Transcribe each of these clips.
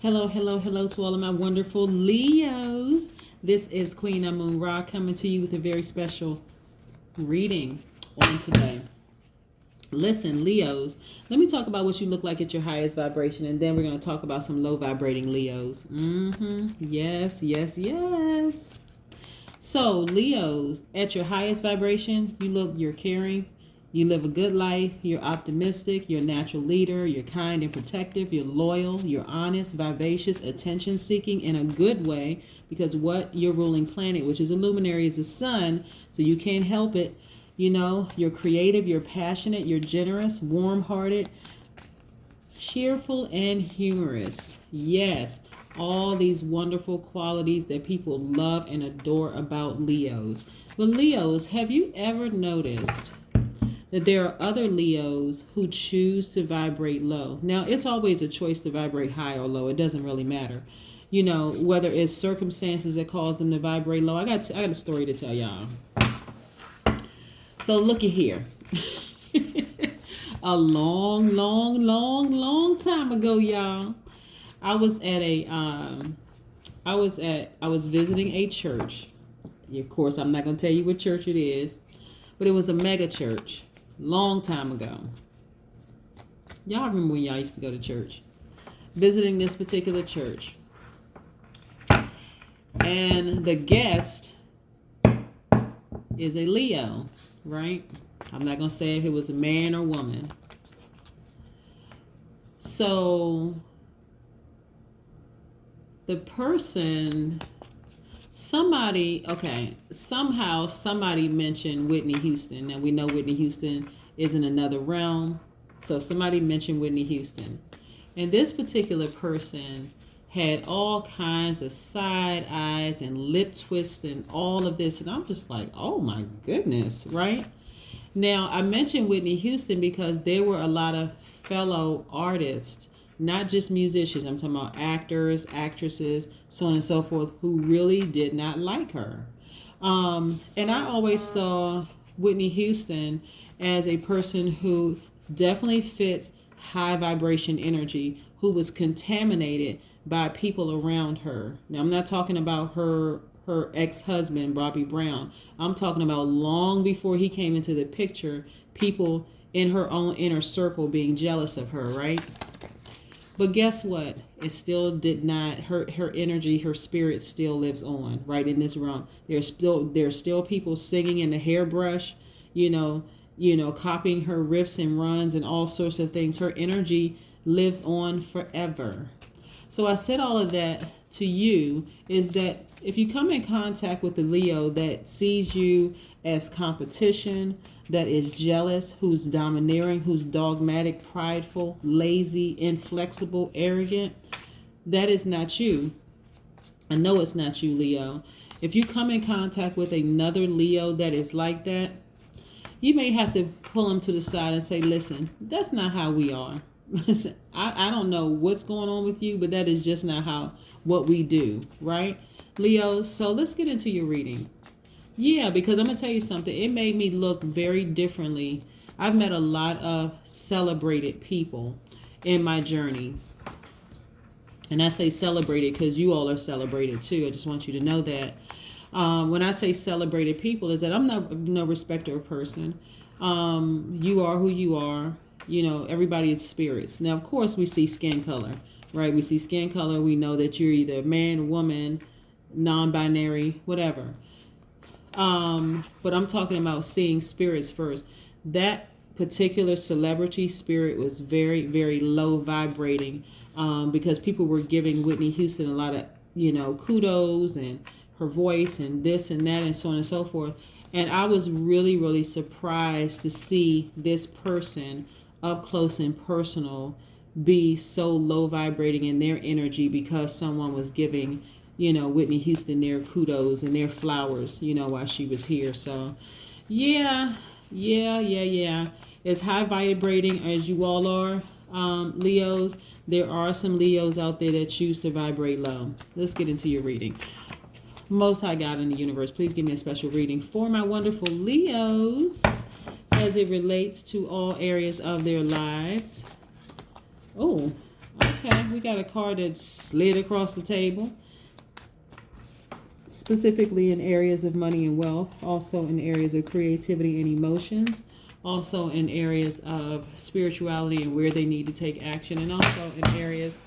Hello, hello, hello to all of my wonderful Leos. This is Queen Amun Ra coming to you with a very special reading on today. Listen, Leos, let me talk about what you look like at your highest vibration, and then we're going to talk about some low vibrating Leos. Yes, yes, yes. So, Leos, at your highest vibration, you're caring, you live a good life, you're optimistic, you're a natural leader, you're kind and protective, you're loyal, you're honest, vivacious, attention seeking in a good way, because what your ruling planet, which is a luminary, is the sun, so you can't help it. You know, you're creative, you're passionate, you're generous, warm-hearted, cheerful, and humorous. Yes, all these wonderful qualities that people love and adore about Leos. But Leos, have you ever noticed that there are other Leos who choose to vibrate low? Now, it's always a choice to vibrate high or low. It doesn't really matter. You know, whether it's circumstances that cause them to vibrate low. I got a story to tell y'all. So looky here. A long time ago, y'all, I was visiting a church. Of course, I'm not going to tell you what church it is, but it was a mega church. Long time ago. Y'all remember when y'all used to go to church? Visiting this particular church. And the guest is a Leo, right? I'm not going to say if it was a man or woman. So the person, somehow somebody mentioned Whitney Houston. Now we know Whitney Houston is in another realm. So somebody mentioned Whitney Houston. And this particular person had all kinds of side eyes and lip twists and all of this. And I'm just like, oh my goodness, right? Now, I mentioned Whitney Houston because there were a lot of fellow artists, not just musicians. I'm talking about actors, actresses, so on and so forth, who really did not like her. And I always saw Whitney Houston as a person who definitely fits high vibration energy, who was contaminated by people around her. Now, I'm not talking about her ex-husband, Bobby Brown. I'm talking about long before he came into the picture, people in her own inner circle being jealous of her, right? But guess what? It still did not, her energy, her spirit still lives on, right, in this realm. There's still people singing in the hairbrush, you know, copying her riffs and runs and all sorts of things. Her energy lives on forever. So I said all of that to you is that if you come in contact with the Leo that sees you as competition, that is jealous, who's domineering, who's dogmatic, prideful, lazy, inflexible, arrogant, that is not you. I know it's not you, Leo. If you come in contact with another Leo that is like that, you may have to pull them to the side and say, listen, that's not how we are. Listen, I don't know what's going on with you, but that is just not what we do, right? Leo, so let's get into your reading. Yeah, because I'm going to tell you something. It made me look very differently. I've met a lot of celebrated people in my journey. And I say celebrated because you all are celebrated too. I just want you to know that. When I say celebrated people, is that I'm no respecter of person. You are who you are. You know, everybody is spirits. Now, of course, we see skin color, right? We see skin color. We know that you're either man, woman, non-binary, whatever. But I'm talking about seeing spirits first. That particular celebrity spirit was very, very low vibrating, because people were giving Whitney Houston a lot of, kudos and her voice and this and that and so on and so forth. And I was really, really surprised to see this person up close and personal be so low vibrating in their energy because someone was giving, Whitney Houston their kudos and their flowers, while she was here. So yeah. As high vibrating as you all are, Leos, there are some Leos out there that choose to vibrate low. Let's get into your reading. Most High God in the universe, please give me a special reading for my wonderful Leos as it relates to all areas of their lives. Oh, okay. Okay, we got a card that slid across the table. Specifically in areas of money and wealth, also in areas of creativity and emotions, also in areas of spirituality and where they need to take action, and also in areas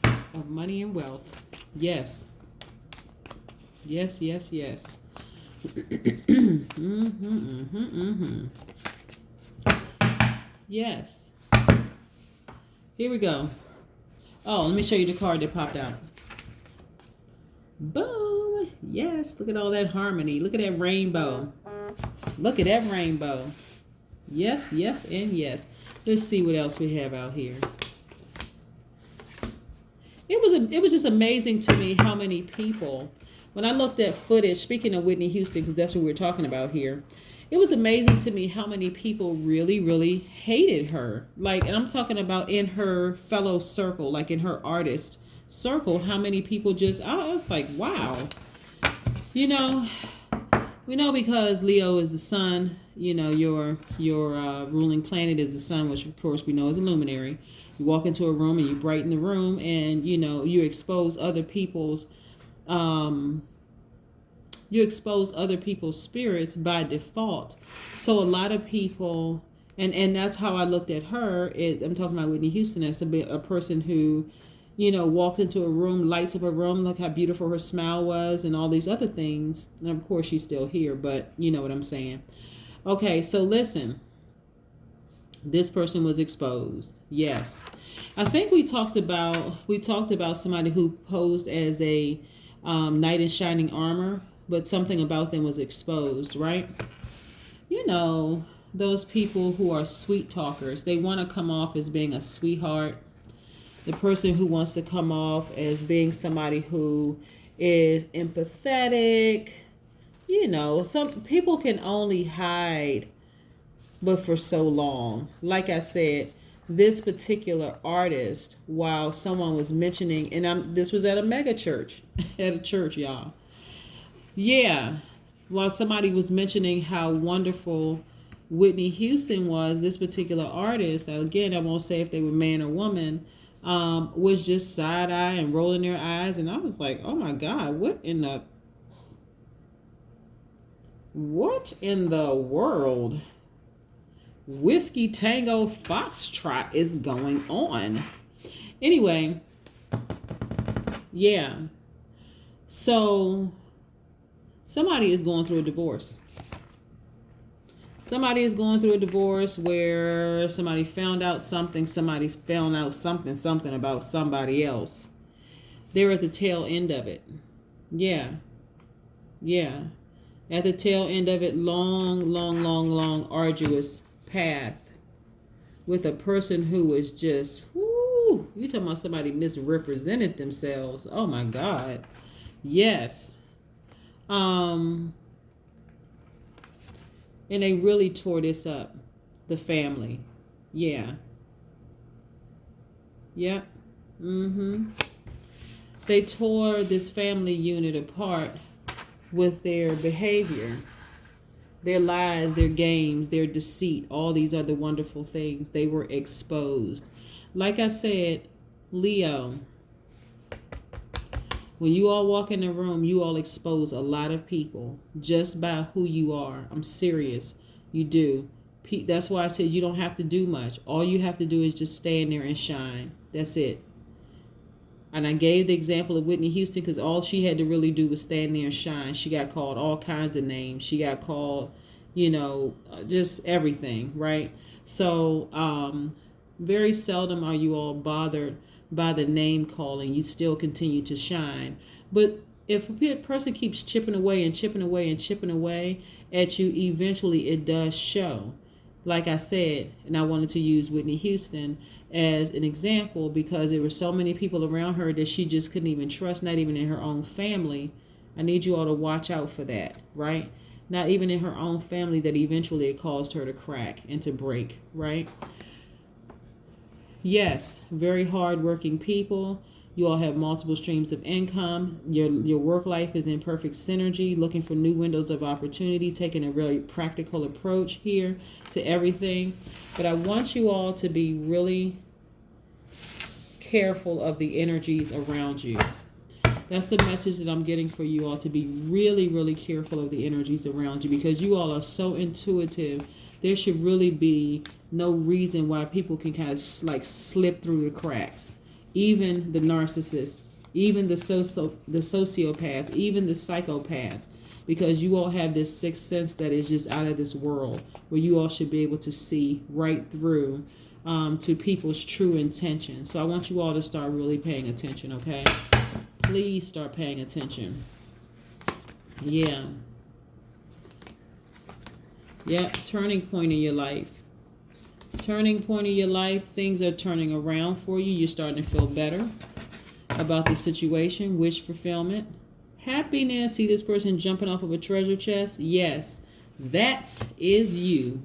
of money and wealth. Yes. Yes, yes, yes. Yes. Here we go. Oh, let me show you the card that popped out. Boom. Yes, look at all that harmony. Look at that rainbow. Look at that rainbow. Yes, yes, and yes. Let's see what else we have out here. It was just amazing to me how many people, when I looked at footage, speaking of Whitney Houston, because that's what we're talking about here, it was amazing to me how many people really, really hated her. Like, and I'm talking about in her fellow circle, like in her artist circle, how many people just, I was like, wow. You know, we know because Leo is the sun, you know, your ruling planet is the sun, which of course we know is a luminary. You walk into a room and you brighten the room, and you know, you expose other people's spirits by default. So a lot of people, and that's how I looked at her, is I'm talking about Whitney Houston as a person who, you know, walked into a room, lights up a room, look how beautiful her smile was and all these other things. And of course she's still here, but you know what I'm saying. Okay, so listen. This person was exposed. Yes. I think we talked about somebody who posed as a knight in shining armor, but something about them was exposed, right? You know, those people who are sweet talkers, they want to come off as being a sweetheart. The person who wants to come off as being somebody who is empathetic. You know, some people can only hide but for so long. Like I said, this particular artist, while someone was mentioning, and this was at a mega church, at a church, y'all. Yeah, while somebody was mentioning how wonderful Whitney Houston was, this particular artist, again, I won't say if they were man or woman, was just side-eye and rolling their eyes. And I was like, oh my God, what in the world? Whiskey Tango Foxtrot is going on. Anyway, yeah. So somebody is going through a divorce. Somebody is going through a divorce where somebody found out something, somebody's found out something about somebody else. They're at the tail end of it. Yeah. Yeah. At the tail end of it, long, arduous path with a person who was just, whoo, you talking about somebody misrepresented themselves. Oh my God. Yes. And they really tore this up. The family. Yeah. Yep. They tore this family unit apart with their behavior, their lies, their games, their deceit, all these other wonderful things. They were exposed. Like I said, Leo, when you all walk in a room, you all expose a lot of people just by who you are. I'm serious. You do. That's why I said you don't have to do much. All you have to do is just stand there and shine. That's it. And I gave the example of Whitney Houston because all she had to really do was stand there and shine. She got called all kinds of names. She got called, you know, just everything, right? So very seldom are you all bothered by the name calling. You still continue to shine. But if a person keeps chipping away and chipping away and chipping away at you, eventually it does show. Like I said, and I wanted to use Whitney Houston as an example because there were so many people around her that she just couldn't even trust, not even in her own family. I need you all to watch out for that, right? Not even in her own family, that eventually it caused her to crack and to break, right? Yes, very hardworking people. You all have multiple streams of income. Your work life is in perfect synergy, looking for new windows of opportunity, taking a really practical approach here to everything. But I want you all to be really careful of the energies around you. That's the message that I'm getting for you all, to be really, really careful of the energies around you, because you all are so intuitive. There should really be no reason why people can kind of like slip through the cracks. Even the narcissists, even the sociopaths, even the psychopaths, because you all have this sixth sense that is just out of this world, where you all should be able to see right through to people's true intentions. So I want you all to start really paying attention, okay? Please start paying attention. Yeah. Yep, turning point in your life. Turning point in your life. Things are turning around for you. You're starting to feel better about the situation. Wish fulfillment. Happiness. See this person jumping off of a treasure chest? Yes, that is you.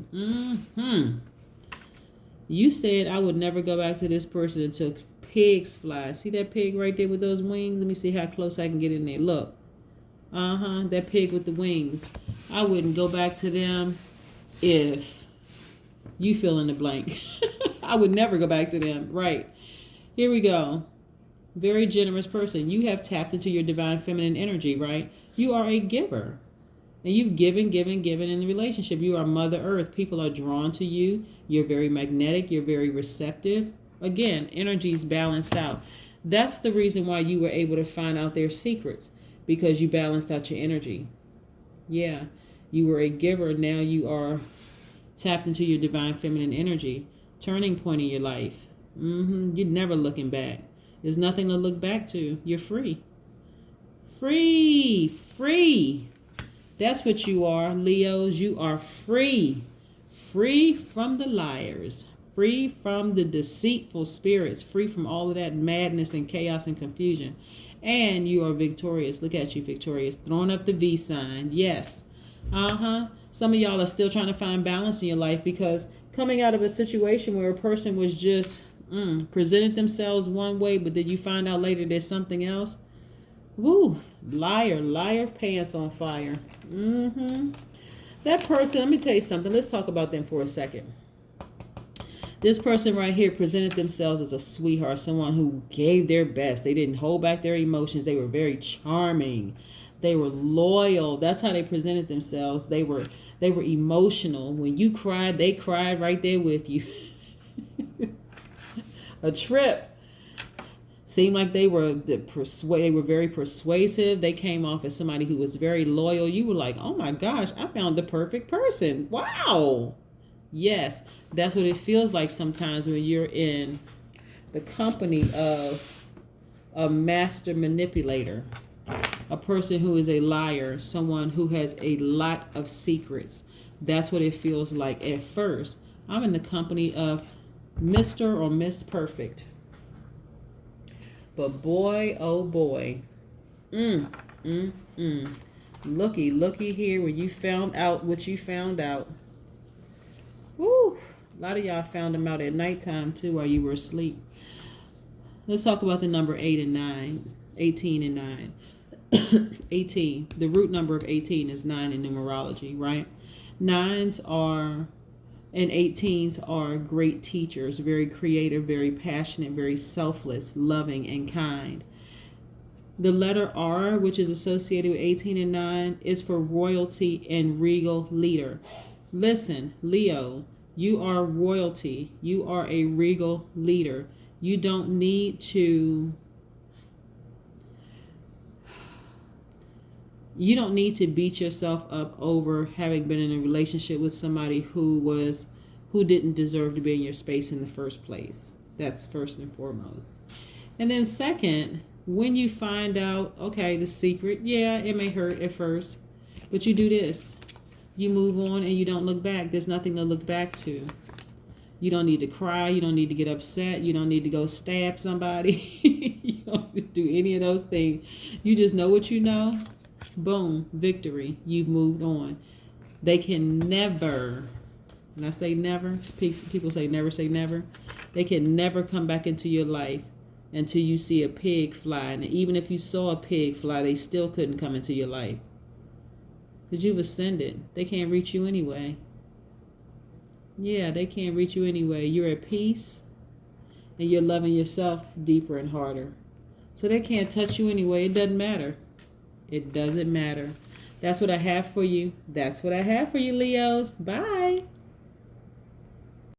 You said, I would never go back to this person until pigs fly. See that pig right there with those wings? Let me see how close I can get in there. Look. That pig with the wings. I wouldn't go back to them if you fill in the blank. I would never go back to them. Right. Here we go. Very generous person. You have tapped into your divine feminine energy, right? You are a giver. And you've given in the relationship. You are Mother Earth. People are drawn to you. You're very magnetic. You're very receptive. Again, energy's balanced out. That's the reason why you were able to find out their secrets, because you balanced out your energy. Yeah, you were a giver. Now you are tapped into your divine feminine energy. Turning point in your life. You're never looking back. There's nothing to look back to. You're free. Free. That's what you are, Leos. You are free. Free from the liars. Free from the deceitful spirits. Free from all of that madness and chaos and confusion. And you are victorious. Look at you, victorious. Throwing up the V sign. Yes. Some of y'all are still trying to find balance in your life, because coming out of a situation where a person was just presented themselves one way, but then you find out later there's something else. Woo. Liar pants on fire. That person, let me tell you something. Let's talk about them for a second. This person right here presented themselves as a sweetheart, someone who gave their best. They didn't hold back their emotions. They were very charming. They were loyal. That's how they presented themselves. They were emotional. When you cried, they cried right there with you. A trip. Seemed like they were very persuasive. They came off as somebody who was very loyal. You were like, oh my gosh, I found the perfect person. Wow. Yes, that's what it feels like sometimes when you're in the company of a master manipulator, a person who is a liar, someone who has a lot of secrets. That's what it feels like at first. I'm in the company of Mr. or Miss Perfect. But boy, oh boy. Looky here when you found out what you found out. Woo! A lot of y'all found them out at nighttime too while you were asleep. Let's talk about the number 8 and 9. 18 and 9. 18. The root number of 18 is 9 in numerology, right? 9s are and 18s are great teachers, very creative, very passionate, very selfless, loving, and kind. The letter R, which is associated with 18 and 9, is for royalty and regal leader. Listen, Leo, you are royalty. You are a regal leader. You don't need to beat yourself up over having been in a relationship with somebody who didn't deserve to be in your space in the first place. That's first and foremost. And then second, when you find out, okay, the secret, yeah, it may hurt at first, but you do this. You move on and you don't look back. There's nothing to look back to. You don't need to cry. You don't need to get upset. You don't need to go stab somebody. You don't need to do any of those things. You just know what you know. Boom, victory. You've moved on. They can never, when I say never, people say never. They can never come back into your life until you see a pig fly. And even if you saw a pig fly, they still couldn't come into your life. Because you've ascended. They can't reach you anyway. Yeah, they can't reach you anyway. You're at peace. and you're loving yourself deeper and harder. So they can't touch you anyway. It doesn't matter. It doesn't matter. That's what I have for you. That's what I have for you, Leos. Bye.